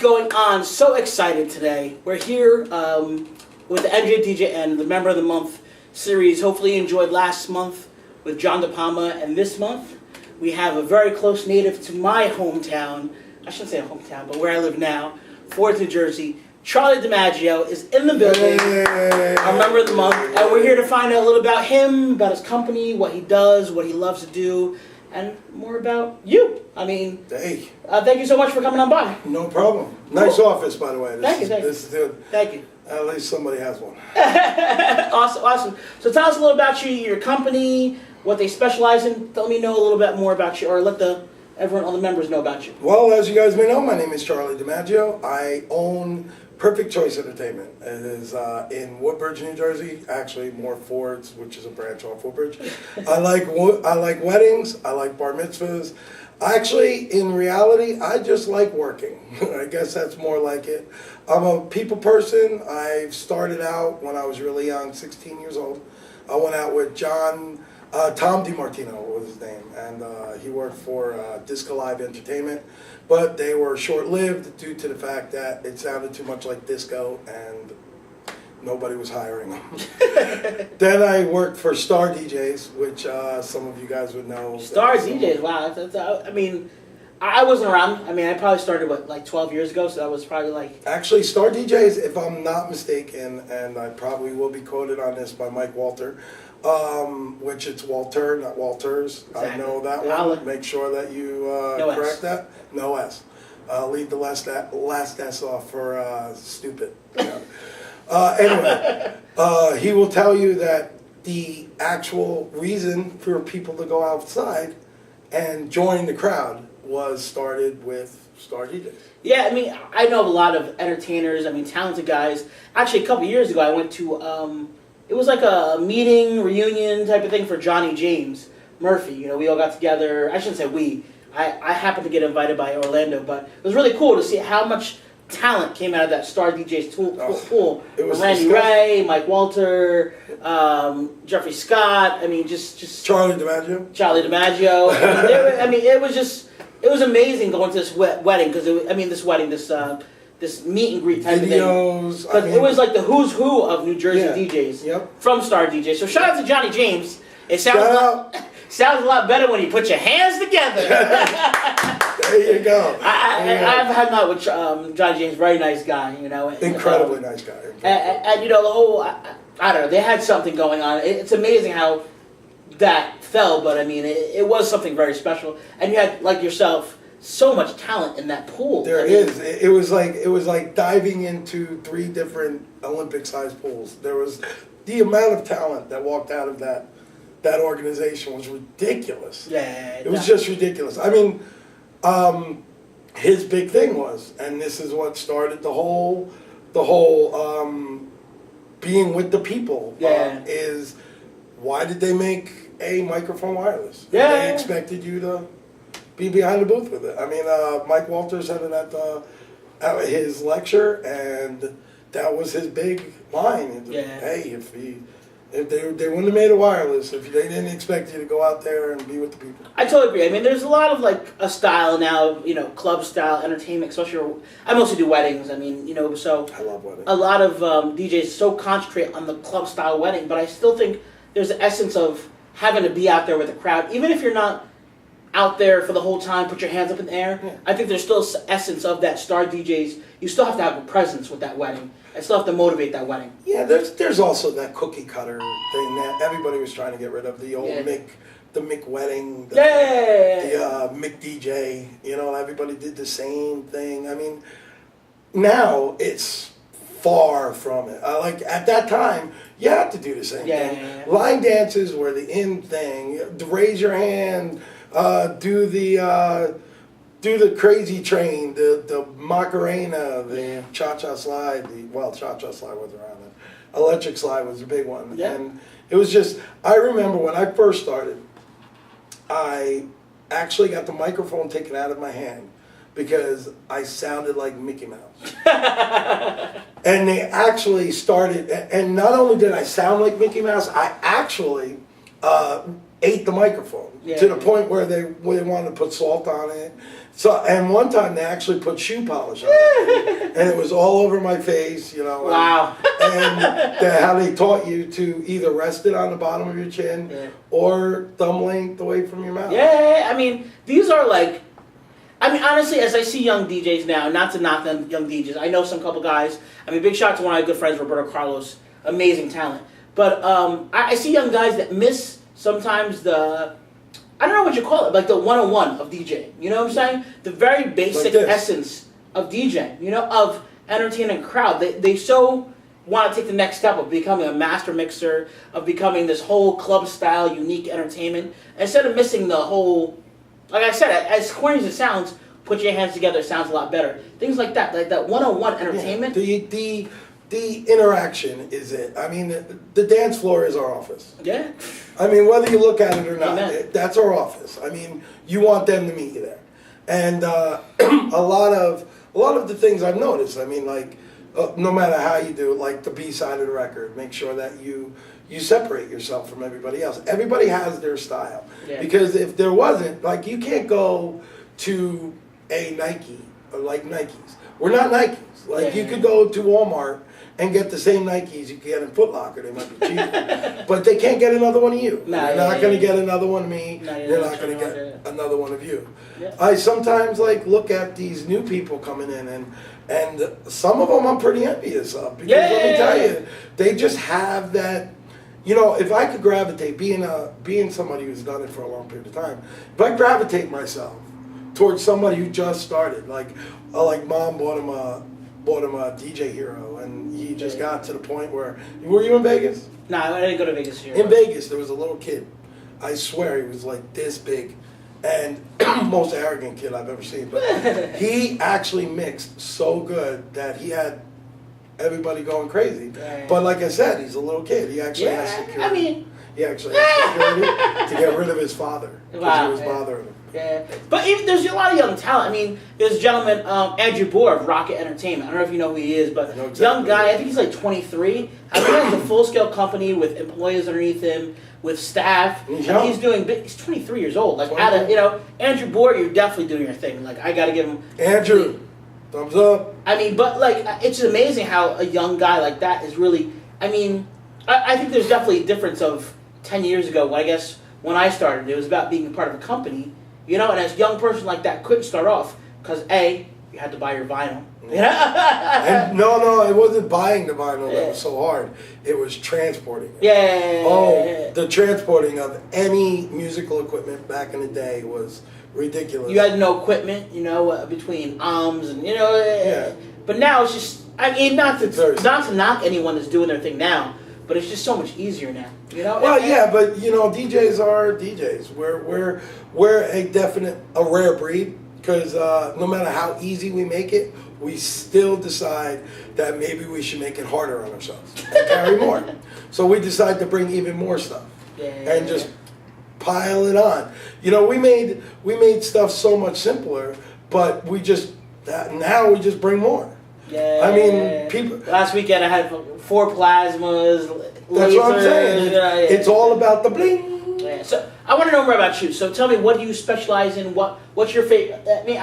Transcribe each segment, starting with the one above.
going on? So excited today. We're here with the NJDJN, the Member of the Month series. Hopefully you enjoyed last month with John De Palma, and this month we have a very close native to my hometown. I shouldn't say hometown, but where I live now, Fort New Jersey. Charlie DiMaggio is in the building, our Member of the Month, and we're here to find out a little about him, about his company, what he does, what he loves to do, and more about you. I mean, hey, thank you so much for coming on by. no problem. Nice office, by the way. Thank you. This is good. Thank you. At least somebody has one. Awesome. So tell us a little about you, your company, what they specialize in. Let me know a little bit more about you, or let everyone, all the members know about you. Well, as you guys may know, my name is Charlie DiMaggio. I own Perfect Choice Entertainment. It is in Woodbridge, New Jersey. Actually, more Ford's, which is a branch off Woodbridge. I like weddings. I like bar mitzvahs. Actually, in reality, I just like working. I guess that's more like it. I'm a people person. I started out when I was really young, 16 years old. I went out with Tom DiMartino was his name, and he worked for Disco Live Entertainment, but they were short-lived due to the fact that it sounded too much like disco and nobody was hiring them. Then I worked for Star DJs, which some of you guys would know. Star DJs, wow. I mean, I wasn't around. I mean, I probably started, like 12 years ago, so that was probably like... Actually, Star DJs, if I'm not mistaken, and I probably will be quoted on this by Mike Walter, which it's Walter, not Walters. Exactly. I know that one. Make sure that you correct that. No S. Leave the last S off for stupid. Yeah. Anyway, he will tell you that the actual reason for people to go outside and join the crowd was started with Star DJs. Yeah, I mean, I know a lot of entertainers, I mean, talented guys. Actually, a couple years ago, I went to... it was like a meeting, reunion type of thing for Johnny James Murphy. You know, we all got together. I shouldn't say we. I happened to get invited by Orlando, but it was really cool to see how much talent came out of that Star DJs pool. It was Randy Ray, Mike Walter, Jeffrey Scott. I mean, just Charlie DiMaggio. I mean, it was amazing going to this wedding because this meet and greet type Videos, of thing. But it was like the who's who of New Jersey DJs from Star DJs. So shout out to Johnny James. It sounds a lot better when you put your hands together. There you go. I've had that with Johnny James. Very nice guy, you know. Incredibly nice guy. And you know, the whole, I don't know, they had something going on. It's amazing how that fell, but I mean, it was something very special. And you had, like yourself, so much talent in that pool. There is. It was like diving into 3 different Olympic-sized pools. There was the amount of talent that walked out of that organization was ridiculous. Yeah, it was just ridiculous. I mean, his big thing was, and this is what started the whole being with the people. Is why did they make a microphone wireless? They expected you to be behind the booth with it. I mean, Mike Walter said it at his lecture, and that was his big line. Hey, if they wouldn't have made it wireless, if they didn't expect you to go out there and be with the people. I totally agree. I mean, there's a lot of like a style now, you know, club style entertainment, especially. I mostly do weddings. I mean, you know, so I love weddings. A lot of DJs so concentrate on the club style wedding, but I still think there's an essence of having to be out there with the crowd, even if you're not out there for the whole time, put your hands up in the air. Yeah. I think there's still essence of that Star DJs. You still have to have a presence with that wedding. I still have to motivate that wedding. Yeah, there's also that cookie cutter thing that everybody was trying to get rid of. The old Mick wedding, the Mick DJ. You know, everybody did the same thing. I mean, now it's far from it. Like at that time, you had to do the same thing. Yeah. Line dances were the in thing. Raise your hand. Do the crazy train, the Macarena, the cha-cha slide, cha-cha slide wasn't around then. Electric slide was a big one. Yeah. And it was just, I remember when I first started, I actually got the microphone taken out of my hand because I sounded like Mickey Mouse. And they actually started, and not only did I sound like Mickey Mouse, I actually ate the microphone to the point where they wanted to put salt on it. So, and one time they actually put shoe polish on it, and it was all over my face, you know. Wow. And how they taught you to either rest it on the bottom of your chin or thumb length away from your mouth. Yeah, I mean, these are like, I mean, honestly, as I see young DJs now, not to knock them young DJs, I know some couple guys. I mean, big shout out to one of my good friends, Roberto Carlos, amazing talent. But I see young guys that miss sometimes I don't know what you call it, like the 101 of DJing. You know what I'm saying? The very basic essence of DJing, you know, of entertaining a crowd. They so want to take the next step of becoming a master mixer, of becoming this whole club-style, unique entertainment. Instead of missing the whole, like I said, as corny as it sounds, put your hands together sounds a lot better. Things like that 101 entertainment. Yeah, the interaction is it. I mean, the dance floor is our office. Yeah. I mean, whether you look at it or not, that's our office. I mean, you want them to meet you there. And a lot of the things I've noticed, I mean, like, no matter how you do it, like the B side of the record, make sure that you separate yourself from everybody else. Everybody has their style. Yeah. Because if there wasn't, like, you can't go to a Nike, or like Nikes. We're not Nikes. Like, you could go to Walmart and get the same Nikes you can get in Foot Locker. They might be cheaper. But they can't get another one of you. They're not going to get another one of me. They're not going to get another one of you. Yeah. I sometimes, like, look at these new people coming in, and some of them I'm pretty envious of. Because let me tell you, they just have that, you know, if I could gravitate, being somebody who's done it for a long period of time, if I gravitate myself towards somebody who just started, like Mom bought him a DJ Hero, and he just got to the point where, were you in Vegas? No, I didn't go to Vegas here. In Vegas, there was a little kid. I swear he was like this big, and most arrogant kid I've ever seen. But he actually mixed so good that he had everybody going crazy. Yeah. But like I said, he's a little kid. He actually has security. I mean, he actually has security to get rid of his father because he was bothering him. Yeah, but even, there's a lot of young talent. I mean, there's a gentleman, Andrew Bohr of Rocket Entertainment. I don't know if you know who he is, but exactly. Young guy. I think he's like 23. I think he has a full-scale company with employees underneath him, with staff. And he's doing big. He's 23 years old. Like, Andrew Bohr, you're definitely doing your thing. Like, I got to give him Andrew. Thumbs up. I mean, but like, it's amazing how a young guy like that is really. I mean, I think there's definitely a difference of 10 years ago. I guess when I started, it was about being a part of a company. You know, and as a young person like that couldn't start off because you had to buy your vinyl. And no, it wasn't buying the vinyl that was so hard. It was transporting it. Yeah. Oh, the transporting of any musical equipment back in the day was ridiculous. You had no equipment, you know, between arms and, you know. But now it's just, I mean, not to knock anyone that's doing their thing now, but it's just so much easier now, you know. Well, yeah, but you know, DJs are DJs. We're a rare breed because no matter how easy we make it, we still decide that maybe we should make it harder on ourselves and carry more. So we decide to bring even more stuff and just pile it on. You know, we made stuff so much simpler, but now we just bring more. Yeah. I mean, people. Last weekend I had 4 plasmas, lasers. That's what I'm saying. It's all about the bling. Yeah. So I want to know more about you. So tell me, what do you specialize in? What's your favorite? I mean,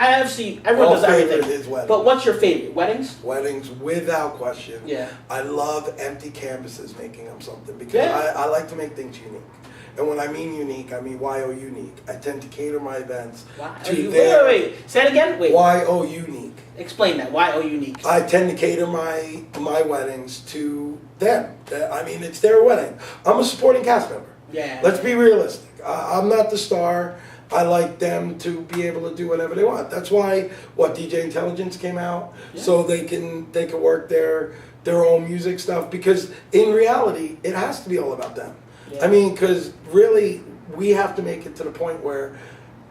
everyone does everything. Is weddings. But what's your favorite? Weddings? Weddings, without question. Yeah. I love empty canvases, making them something because I like to make things unique. And when I mean unique, I mean YO unique. I tend to cater my events to their... Wait. Say it again? Wait. YO unique. Explain that. YO unique. I tend to cater my weddings to them. I mean, it's their wedding. I'm a supporting cast member. Yeah. Let's be realistic. I'm not the star. I like them to be able to do whatever they want. That's why DJ Intelligence came out, so they can work their own music stuff. Because in reality, it has to be all about them. Yeah. I mean, because really, we have to make it to the point where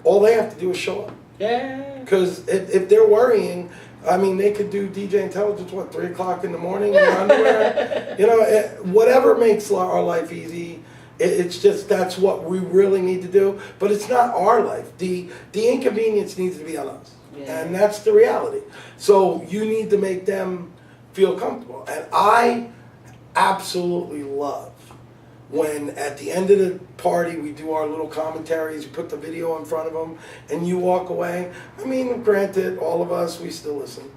all they have to do is show up. Yeah. Because if they're worrying, I mean, they could do DJ Intelligence, 3 o'clock in the morning in their underwear? You know, whatever makes our life easy, it's just that's what we really need to do. But it's not our life. The inconvenience needs to be on us. Yeah. And that's the reality. So you need to make them feel comfortable. And I absolutely love when at the end of the party we do our little commentaries, we put the video in front of them, and you walk away. I mean, granted, all of us, we still listen.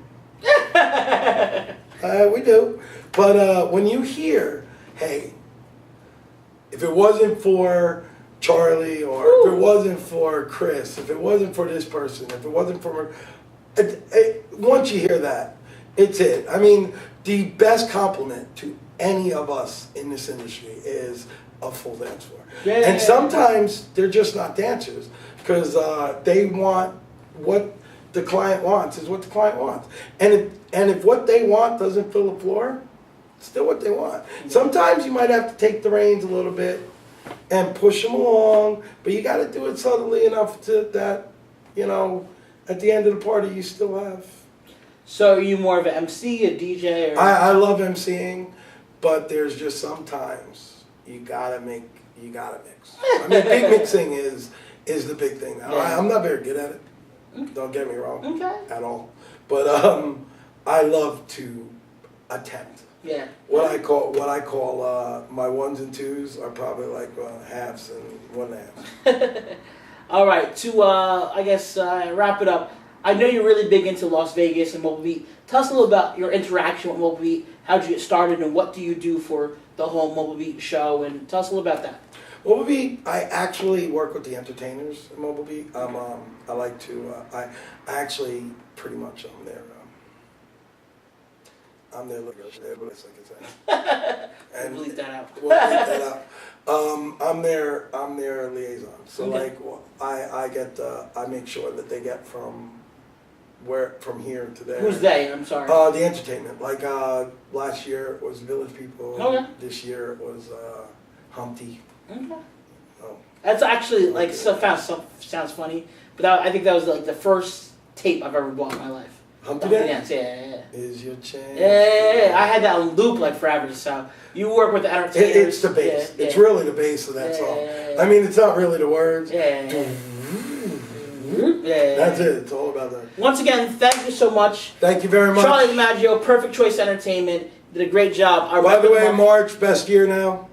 We do. But when you hear, hey, if it wasn't for Charlie, or if it wasn't for Chris, if it wasn't for this person, if it wasn't for... once you hear that, it's it. I mean, the best compliment to any of us in this industry is a full dance floor. Yeah. And sometimes they're just not dancers, because they want what the client wants is what the client wants. And if what they want doesn't fill the floor, it's still what they want. Sometimes you might have to take the reins a little bit and push them along, but you got to do it subtly enough that, you know, at the end of the party you still have. So are you more of an MC, a DJ? Or... I love MCing, but there's just sometimes you gotta mix. I mean, big mixing is the big thing now. Yeah. I'm not very good at it. Don't get me wrong, at all. But I love to attempt. Yeah. What I call my ones and twos are probably like halves and 1/2. All right. To I guess wrap it up. I know you're really big into Las Vegas and Mobile Beat. Tell us a little about your interaction with Mobile Beat. How did you get started, and what do you do for the whole Mobile Beat show? And tell us a little about that. Mobile Beat, I actually work with the entertainers at Mobile Beat. I like to, I actually pretty much I'm their like I say. And we'll leave that out. We'll leave that out. I'm their liaison. So like I get I make sure that they get from here to there. Who's they? I'm sorry. The entertainment. Like last year it was Village People. Okay. This year it was Humpty. Okay. Oh. That's actually like sounds funny, but I think that was like the first tape I've ever bought in my life. Humpty Dance? Yeah. Is your chance? Yeah. I had that on loop like forever. So you work with the entertainers. It's the bass. Yeah. It's really the bass of that song. I mean, it's not really the words. Yeah. That's it. It's all about that. Once again, thank you so much. Thank you very much. Charlie DiMaggio, Perfect Choice Entertainment, did a great job. By the way, March, best year now.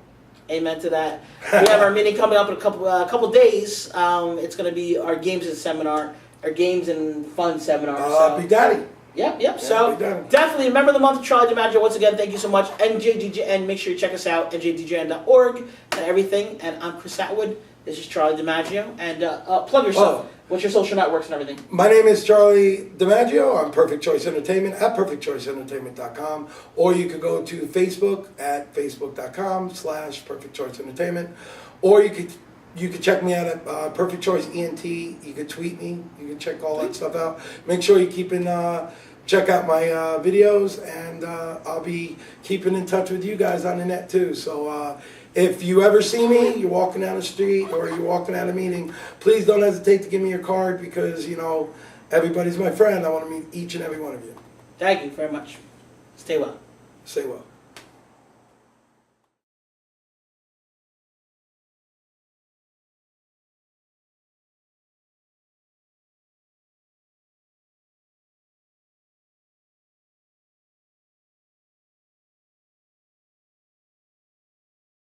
Amen to that. We have our meeting coming up in a couple days. It's going to be our games and seminar, our games and fun seminar. Big Daddy. Yep. Yeah, so definitely remember the month of Charlie DiMaggio. Once again, thank you so much. NJDJN. Make sure you check us out, NJDJN.org and everything. And I'm Chris Atwood. This is Charlie DiMaggio. And plug yourself. What's your social networks and everything? My name is Charlie DiMaggio. I'm Perfect Choice Entertainment at perfectchoiceentertainment.com. Or you could go to Facebook at facebook.com/Perfect Choice Entertainment. Or you could check me out at Perfect Choice ENT. You could tweet me. You can check all that stuff out. Make sure you check out my videos, and I'll be keeping in touch with you guys on the net too. So if you ever see me, you're walking down the street or you're walking at a meeting, please don't hesitate to give me your card, because, you know, everybody's my friend. I want to meet each and every one of you. Thank you very much. Stay well. Stay well.